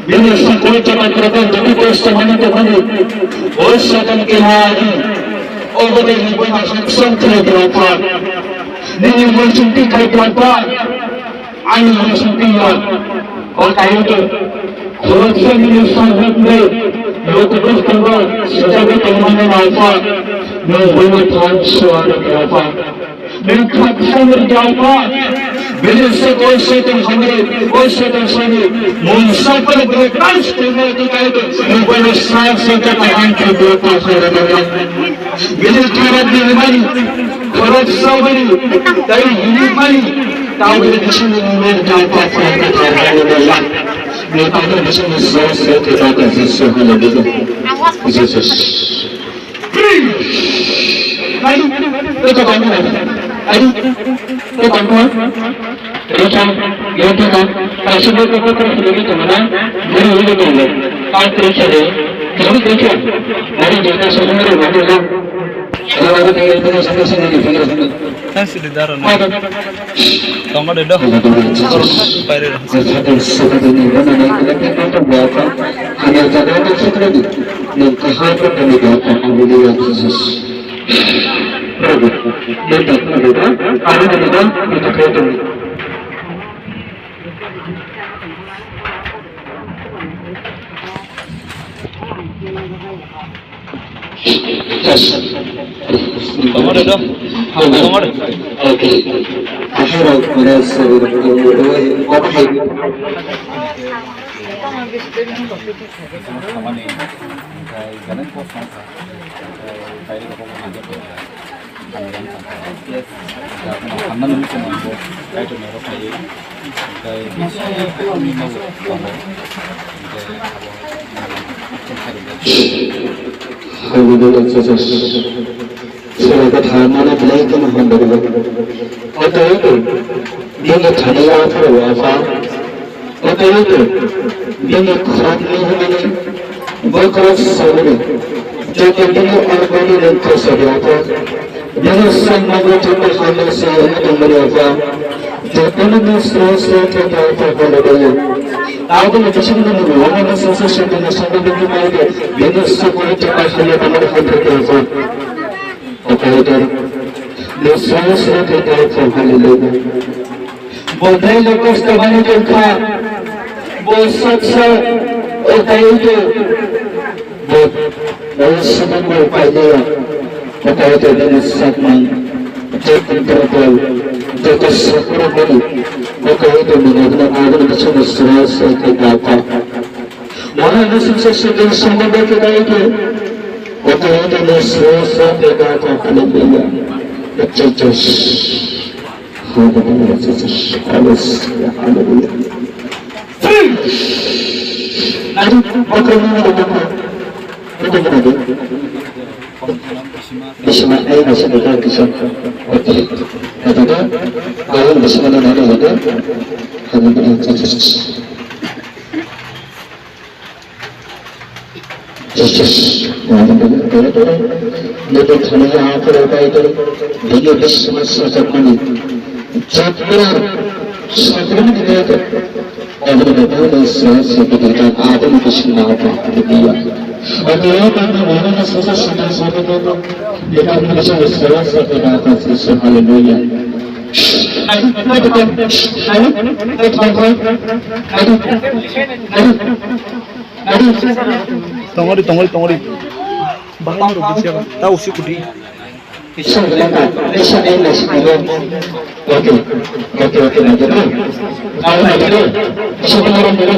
Bilang sekolah cepat terbang jadi persamaan terbang. Oh setan kemana? Oh bagaimana banyak santri berapa? Ini bersuntik kait berapa? Ani bersuntikan. Oh kayu tu. Kalau saya ini sangat baik. Lalu terus terbang. Sejak terbang apa? Nunggu tahun suara berapa? Mereka sambil berapa? Bila sekolah setan hamil, oh setan sani, munsafir berkeras dengan kita itu, mungkin saya setan akan berdoa kepada Allah. Bila cara dimani, kerap sabari, dari hidup mani, tahu di sini mereka dapat kepada Allah. Mereka di sini saya kita kasih Tuhan lebih. Yesus. Ayo, kita bangun. Ayo, kita bangun. Macam yang tu kan, kalau semua kita terus lagi tu mana, baru lagi tu le. Kalau terus ada, kalau terus ada, nanti kita semua orang ada lah. Kalau ada kita terus sama-sama di pinggir sana. Saya sudah darah ni. Kamu ada dah. Payah dah. Seperti ni, mana ni kita tu berapa? Hanya jaga tu seperti ni. Nanti hari kami berapa? Alhamdulillah Yesus. Berapa? Berapa? Ada berapa? Kita kerja ni. Kamu ada dah. Kamu ada. Okay. Akhirnya mana sebelum apa lagi? Sama nih, kayak jalan kosong, kayak di kota mana gitu, karena nih cuma buat kayak cuma kayak bisa ini mau kamu, Alhamdulillah Yesus. Saya kata mana belai tu Alhamdulillah. Apa itu? Dia nak cari apa apa? Apa itu? Dia nak khad ni mana? Berkeras sahaja. Jadi dia arbani dan tersedia. Dia semua macam hal saya yang berapa. Jadi dia selesai kita apa boleh. Aku macam mana ni? Orang selesai kita sampai di mana dia? Dia semua cepat saya tamar hati kita. Apa itu? Dia selesai kita apa boleh. Bodai lepas kembali jumpa, bosan saya, otak itu, bosan berupaya dia, otak itu dengan sakman, jadi terbaik, jadi sekurang ini, otak itu mengenai agar macam selesai kita apa. Mana selesai sudah semua kita itu, otak itu selesai kita apa haleluya, Jesus. Haleluya Jesus, haleluya, haleluya. Aduh, bagaimana dengan bagaimana dia? Bisma, masih ada kisah. Okey, ada kalau bisma ada. Haleluya Jesus. Jesus, haleluya. Dia terlihat apa itu? Dia bisma sesuatu. Jatuh sebelum dia orang betul selesai ketika ada kisah apa dia. Orang orang selesai itu dia akan selesai ketika selesai haleluya. Tongori. Bahkan tu siapa? Tahu si Kudi. Bisa ini sebelum. Okey, nanti. Kalau nanti, sebenarnya dulu.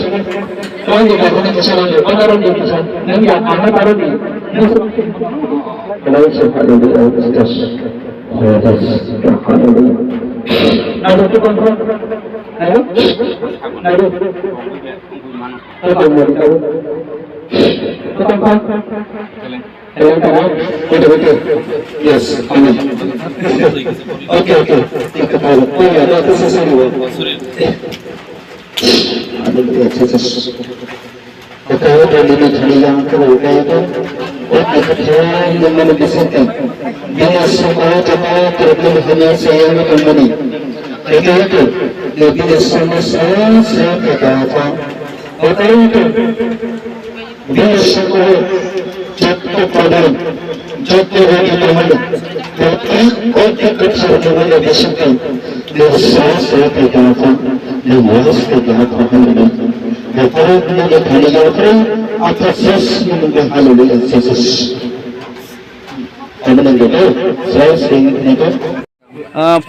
Kalau di mana kesalahan, orang di sana, nanti akan taruh di. Kalau sesuatu di atas, ada tu kontrol. Ada. Apa yang mau tahu? Yes, amen. Okay. Oh yeah, that is necessary. Hallelujah, Jesus. Kaya dali na kaniyang kaya ito. At nakatiyang yung mga bisita. Binasama kaya terpilih hanya saya menemani. Kaya itu lebih sama-sama saya kata. Kaya itu binasama jatuh pada jatuh dari teman. Tapi orang bersama dengan bisita. Biasa saya kata. Lepas kita kata. Kaya itu kaniyang kaya atas sesuatu hallelujah Jesus.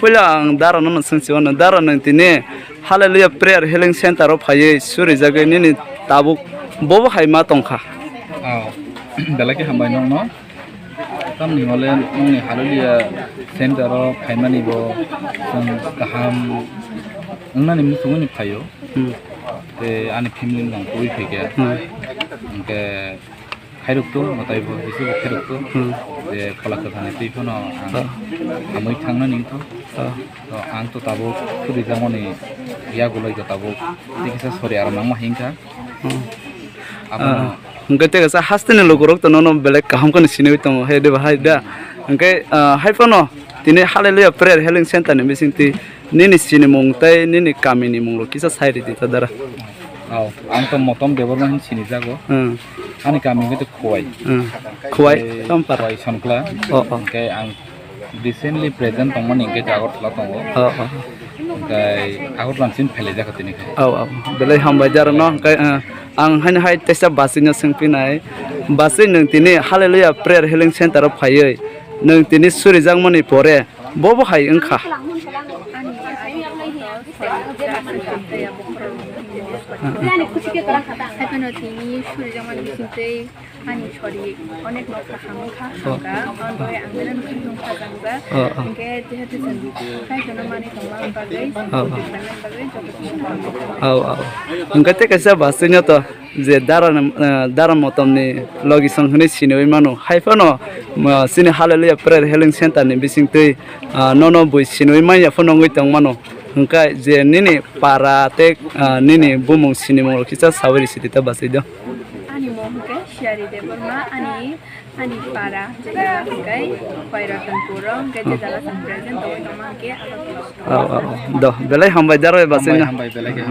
पहिला आं दारा नन संसिव न दारा नं तिने hallelujah prayer healing centre of हाये सुरि जागे निनि ताबुक बबो हायमा तंखा बेलाके हामबाय नंग न ताम निमले नंनि हालेलुया सेंटर अफ हायमानि बो जों गाहाम नंनानि मुसुनि फायो ते आनि फेमिलि नंग कोइ फैगे ओंके खायरुक्तो मतायबो बिसो खायरुक्तो जे फलाखो थाने तैफोनो आमै थांना निंतो आं तो ताबो सुरि जामनि यागुलै ताबो दिखिसा सरि आरो नामा हिंका ओंके गसा हास्तेने लोगरक त नन बेलेक काहाम कनि सिनै तम हे दे बाहाय दा ओंके हायफोनो तिने हालेलुया प्रेयर हिलिंग सेंटर नि बिसिंति निनि सिनि मुंगतै निनि कामिनि मुंगलो किसा साइरि दिता दारा आं तो मतम देवरमान सिनि जागो आनि कामिनि तो खोवाय तमपार खोवाय सनक्ला ओके आं रिसेंटली प्रेजेंट तंमन इंगे जागरतला तंगो ओके आगरलानसिन फेले जाखो तिनि बेले हामबाय जार न ओके आं हाय तेसा बासिनो सोंफिनाय बासि नों तिनि hallelujah prayer healing centre of फायै नों तिनि सुरिजांमनि परे बबो हाय ओंखा Yani kucing kerang kata, saya nak ini sudah zaman disini, ani sorry, onek nak kaham kahangga, orang yang anggaran kucing kahangga, mungkin dia tu sendiri, saya cuma mani kemana bagai, bagai jauh. Enggak tekasa bahasanya tu, je daran motom ni logi sanghuni sini mano, haifano, sini halalaya prayer healing center ni bising tu, nono bui sini maya fono ngitang mano. Engkau je nini para tek nini bumung sini mulu kita sawari sini kita bahas itu. Ani mau ke syari deh, berma ani para jadi engkau pairatan kurang, kerja dalam present, tahu nama ke apa? Dah, belai hambai jaro bahasanya. Hambai belai ke.